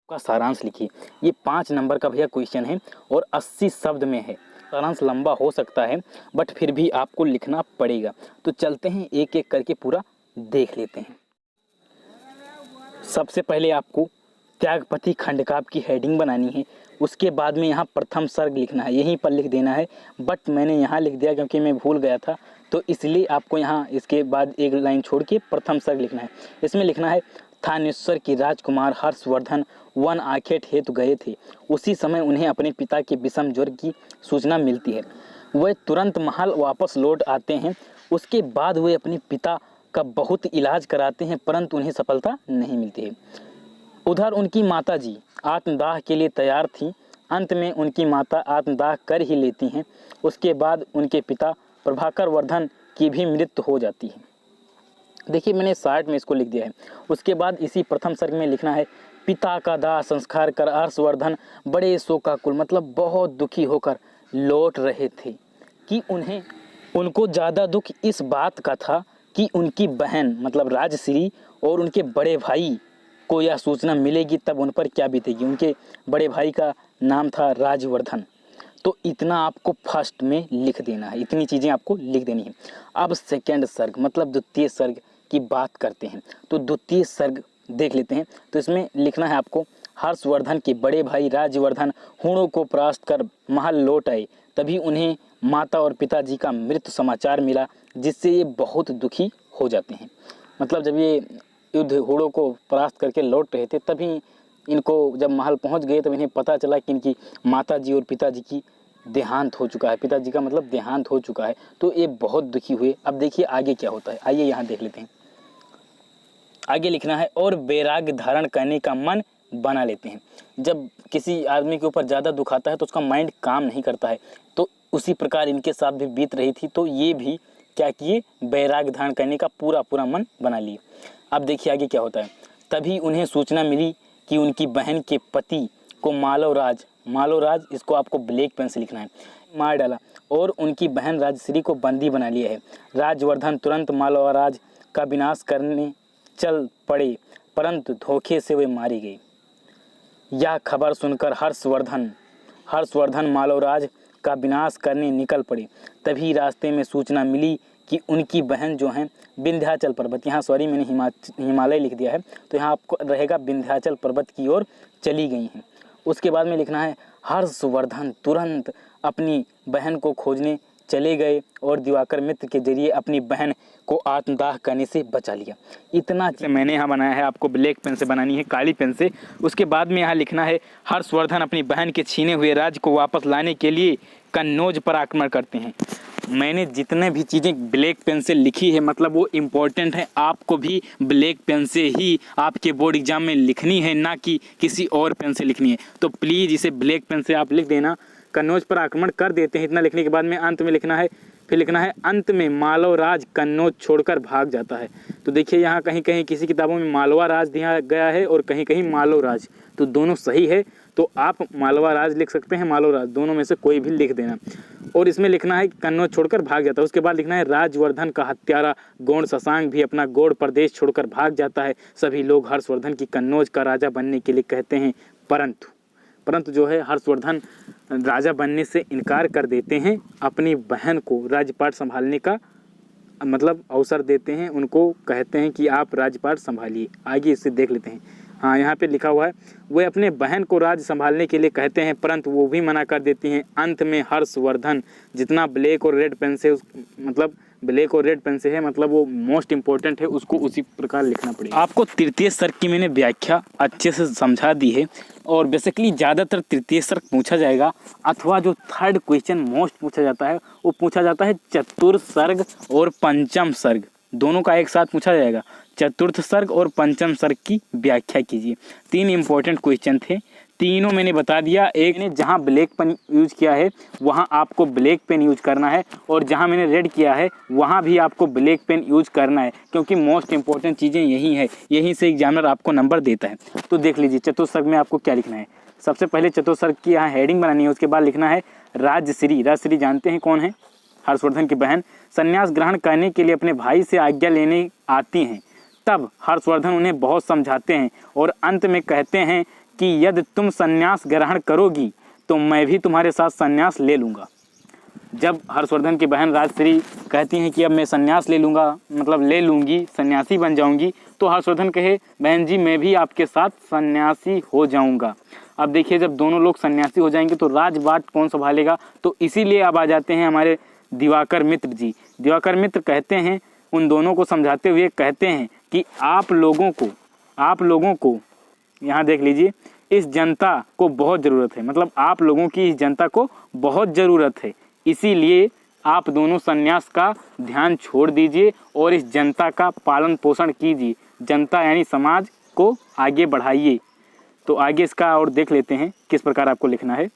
का सारांश लिखिए। ये 5 नंबर का भैया क्वेश्चन है और 80 शब्द में है। सारांश लंबा हो सकता है बट फिर भी आपको लिखना पड़ेगा। तो चलते हैं एक एक करके पूरा देख लेते हैं। सबसे पहले आपको त्यागपति खंडकाव्य की हेडिंग बनानी है। उसके बाद में यहाँ प्रथम सर्ग लिखना है, यहीं पर लिख देना है। बट मैंने यहाँ लिख दिया क्योंकि मैं भूल गया था, तो इसलिए आपको यहाँ इसके बाद एक लाइन छोड़ के प्रथम सर्ग लिखना है। इसमें लिखना है, थानेश्वर की राजकुमार हर्षवर्धन वन आखेट हेतु गए थे। उसी समय उन्हें अपने पिता के विषम ज्वर की सूचना मिलती है। वह तुरंत महल वापस लौट आते हैं। उसके बाद वे अपने पिता का बहुत इलाज कराते हैं परंतु उन्हें सफलता नहीं मिलती है। उधर उनकी माताजी आत्मदाह के लिए तैयार थीं। अंत में उनकी माता आत्मदाह कर ही लेती हैं। उसके बाद उनके पिता प्रभाकर वर्धन की भी मृत्यु हो जाती है। देखिए मैंने शार्ट में इसको लिख दिया है। उसके बाद इसी प्रथम सर्ग में लिखना है, पिता का दाह संस्कार कर हर्षवर्धन बड़े शोकाकुल, मतलब बहुत दुखी होकर लौट रहे थे कि उनको ज़्यादा दुख इस बात का था कि उनकी बहन मतलब राजश्री और उनके बड़े भाई को यह सूचना मिलेगी तब उन पर क्या बीतेगी। उनके बड़े भाई का नाम था राजवर्धन। तो इतना आपको फर्स्ट में लिख देना है, इतनी चीज़ें आपको लिख देनी है। अब सेकंड सर्ग मतलब द्वितीय सर्ग की बात करते हैं। तो द्वितीय सर्ग देख लेते हैं। तो इसमें लिखना है आपको, हर्षवर्धन के बड़े भाई राजवर्धन हुणों को परास्त कर महल लौट आए। तभी उन्हें माता और पिताजी का मृत्यु समाचार मिला, जिससे ये बहुत दुखी हो जाते हैं। मतलब जब ये युद्ध हुणों को परास्त करके लौट रहे थे तभी इनको जब महल पहुंच गए तब इन्हें पता चला कि इनकी माताजी और पिताजी की देहांत हो चुका है। पिताजी का मतलब देहांत हो चुका है। तो ये बहुत दुखी हुए। अब देखिए आगे क्या होता है, आइए यहाँ देख लेते हैं। आगे लिखना है, और वैराग्य धारण करने का मन बना लेते हैं। जब किसी आदमी के ऊपर ज़्यादा दुख आता है तो उसका माइंड काम नहीं करता है। तो उसी प्रकार इनके साथ भी बीत रही थी। तो ये भी क्या किए, वैराग्य धारण करने का पूरा मन बना लिए। अब देखिए आगे क्या होता है। तभी उन्हें सूचना मिली कि उनकी बहन के पति को मालोराज इसको आपको ब्लैक पेन से लिखना है, मार डाला और उनकी बहन राजश्री को बंदी बना लिया है। राजवर्धन तुरंत मालोराज का विनाश करने चल पड़े परंतु धोखे से वे मारी गई। यह खबर सुनकर हर्षवर्धन मालोराज का विनाश करने निकल पड़े। तभी रास्ते में सूचना मिली कि उनकी बहन जो हैं विंध्याचल पर्वत, यहाँ सॉरी मैंने हिमालय लिख दिया है तो यहाँ आपको रहेगा विंध्याचल पर्वत की ओर चली गई हैं। उसके बाद में लिखना है, हर्षवर्धन तुरंत अपनी बहन को खोजने चले गए और दिवाकर मित्र के जरिए अपनी बहन को आत्मदाह करने से बचा लिया। इतना मैंने यहाँ बनाया है, आपको ब्लैक पेन से बनानी है, काली पेन से। उसके बाद में यहाँ लिखना है, हर्षवर्धन अपनी बहन के छीने हुए राज्य को वापस लाने के लिए कन्नौज पर आक्रमण करते हैं। मैंने जितने भी चीज़ें ब्लैक पेन से लिखी है मतलब वो इम्पोर्टेंट है, आपको भी ब्लैक पेन से ही आपके बोर्ड एग्जाम में लिखनी है, ना कि किसी और पेन से लिखनी है। तो प्लीज़ इसे ब्लैक पेन से आप लिख देना। कन्नौज पर आक्रमण कर देते हैं, इतना लिखने के बाद में अंत में लिखना है, फिर लिखना है, अंत में मालवराज कन्नौज छोड़कर भाग जाता है। तो देखिए यहाँ कहीं कहीं किसी किताबों में मालवा राज दिया गया है और कहीं कहीं मालवराज, तो दोनों सही है। तो आप मालवा राज लिख सकते हैं, मालवराज, दोनों में से कोई भी लिख देना। और इसमें लिखना है कन्नौज छोड़कर भाग जाता है। उसके बाद लिखना है, राजवर्धन का हत्यारा गौड़ शशांक भी अपना गौड़ प्रदेश छोड़कर भाग जाता है। सभी लोग हर्षवर्धन की कन्नौज का राजा बनने के लिए कहते हैं परंतु जो है हर्षवर्धन राजा बनने से इनकार कर देते हैं। अपनी बहन को राज्यपाट संभालने का मतलब अवसर देते हैं, उनको कहते हैं कि आप राज्यपाट संभालिए। आगे इससे देख लेते हैं। हाँ, यहाँ पे लिखा हुआ है, वे अपने बहन को राज्य संभालने के लिए कहते हैं परंतु वो भी मना कर देती हैं। अंत में हर्षवर्धन, जितना ब्लैक और रेड पेन से मतलब ब्लैक और रेड पेन से है मतलब वो मोस्ट इंपॉर्टेंट है, उसको उसी प्रकार लिखना पड़ेगा। आपको तृतीय सर्ग की मैंने व्याख्या अच्छे से समझा दी है और बेसिकली ज़्यादातर तृतीय सर्ग पूछा जाएगा, अथवा जो थर्ड क्वेश्चन मोस्ट पूछा जाता है वो पूछा जाता है चतुर्थ सर्ग और पंचम सर्ग, दोनों का एक साथ पूछा जाएगा। चतुर्थ सर्ग और पंचम सर्ग की व्याख्या कीजिए। 3 इंपॉर्टेंट क्वेश्चन थे, तीनों मैंने बता दिया। एक ने जहां ब्लैक पेन यूज किया है वहां आपको ब्लैक पेन यूज करना है और जहां मैंने रेड किया है वहां भी आपको ब्लैक पेन यूज करना है, क्योंकि मोस्ट इंपॉर्टेंट चीज़ें यही है, यहीं से एग्जामिनर आपको नंबर देता है। तो देख लीजिए चतुर्थ सर्ग में आपको क्या लिखना है। सबसे पहले चतुर्थ सर्ग की यहाँ हेडिंग बनानी है। उसके बाद लिखना है, राजश्री जानते हैं कौन है, हर्षवर्धन की बहन, संन्यास ग्रहण करने के लिए अपने भाई से आज्ञा लेने आती हैं। तब हर्षवर्धन उन्हें बहुत समझाते हैं और अंत में कहते हैं कि यदि तुम संन्यास ग्रहण करोगी तो मैं भी तुम्हारे साथ संन्यास ले लूँगा। जब हर्षवर्धन की बहन राजश्री कहती हैं कि अब मैं संन्यास ले लूँगा, मतलब ले लूँगी, सन्यासी बन जाऊँगी, तो हर्षवर्धन कहे बहन जी मैं भी आपके साथ सन्यासी हो जाऊँगा। अब देखिए जब दोनों लोग सन्यासी हो जाएंगे तो राजबाट कौन संभालेगा, तो इसीलिए अब आ जाते हैं हमारे दिवाकर मित्र जी। दिवाकर मित्र कहते हैं, उन दोनों को समझाते हुए कहते हैं कि आप लोगों को यहाँ देख लीजिए, इस जनता को बहुत ज़रूरत है, मतलब आप लोगों की इस जनता को बहुत ज़रूरत है, इसीलिए आप दोनों सन्यास का ध्यान छोड़ दीजिए और इस जनता का पालन पोषण कीजिए, जनता यानी समाज को आगे बढ़ाइए। तो आगे इसका और देख लेते हैं किस प्रकार आपको लिखना है।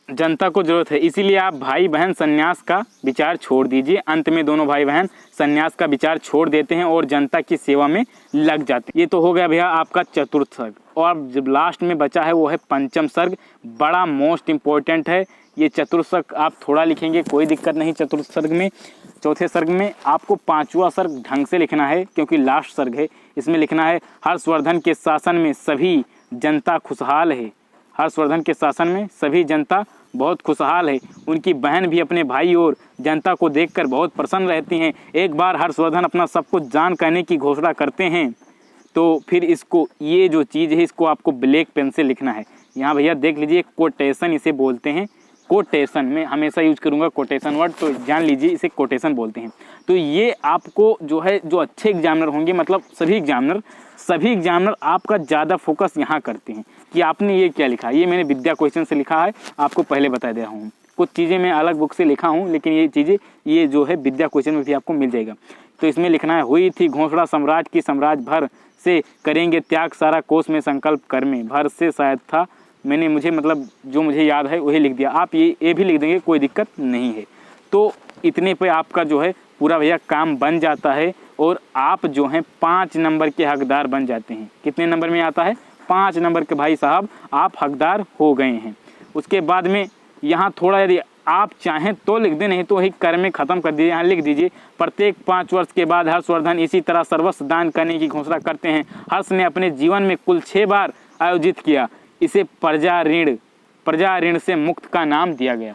जनता को जरूरत है इसीलिए आप भाई बहन सन्यास का विचार छोड़ दीजिए। अंत में दोनों भाई बहन सन्यास का विचार छोड़ देते हैं और जनता की सेवा में लग जाते हैं। ये तो हो गया भैया आपका चतुर्थ सर्ग, और जब लास्ट में बचा है वो है पंचम सर्ग। बड़ा मोस्ट इम्पोर्टेंट है ये चतुर्थ सर्ग, आप थोड़ा लिखेंगे कोई दिक्कत नहीं। चतुर्थ सर्ग में, चौथे सर्ग में आपको पांचवा सर्ग ढंग से लिखना है क्योंकि लास्ट सर्ग है। इसमें लिखना है हर्षवर्धन के शासन में सभी जनता खुशहाल है। हर्षवर्धन के शासन में सभी जनता बहुत खुशहाल है। उनकी बहन भी अपने भाई और जनता को देखकर बहुत प्रसन्न रहती हैं। एक बार हर्षवर्धन अपना सब कुछ जान कहने की घोषणा करते हैं तो फिर इसको, ये जो चीज़ है इसको आपको ब्लैक पेन से लिखना है। यहाँ भैया देख लीजिए कोटेशन इसे बोलते हैं। कोटेशन में हमेशा यूज करूँगा कोटेशन वर्ड, तो जान लीजिए इसे कोटेशन बोलते हैं। तो ये आपको जो है, जो अच्छे एग्जामिनर होंगे, मतलब सभी एग्जामिनर आपका ज़्यादा फोकस यहाँ करते हैं कि आपने ये क्या लिखा है। ये मैंने विद्या क्वेश्चन से लिखा है, आपको पहले बता दे रहा हूँ। कुछ चीज़ें मैं अलग बुक से लिखा हूँ, लेकिन ये चीज़ें ये जो है विद्या क्वेश्चन में भी आपको मिल जाएगा। तो इसमें लिखना है, हुई थी घोषणा सम्राट की, सम्राट भर से करेंगे त्याग, सारा कोष में संकल्प कर में, भर से शायद था, मैंने मुझे मतलब जो मुझे याद है वही लिख दिया। आप ये भी लिख देंगे, कोई दिक्कत नहीं है। तो इतने पे आपका जो है पूरा भैया काम बन जाता है और आप जो हैं 5 नंबर के हकदार बन जाते हैं। कितने नंबर में आता है? 5 नंबर के भाई साहब आप हकदार हो गए हैं। उसके बाद में यहाँ थोड़ा यदि आप चाहें तो लिख दें, नहीं तो वही कर में ख़त्म कर दीजिए। यहाँ लिख दीजिए, प्रत्येक 5 वर्ष के बाद हर्षवर्धन इसी तरह सर्वस्व दान करने की घोषणा करते हैं। हर्ष ने अपने जीवन में कुल 6 बार आयोजित किया। इसे प्रजा ऋण से मुक्त का नाम दिया गया।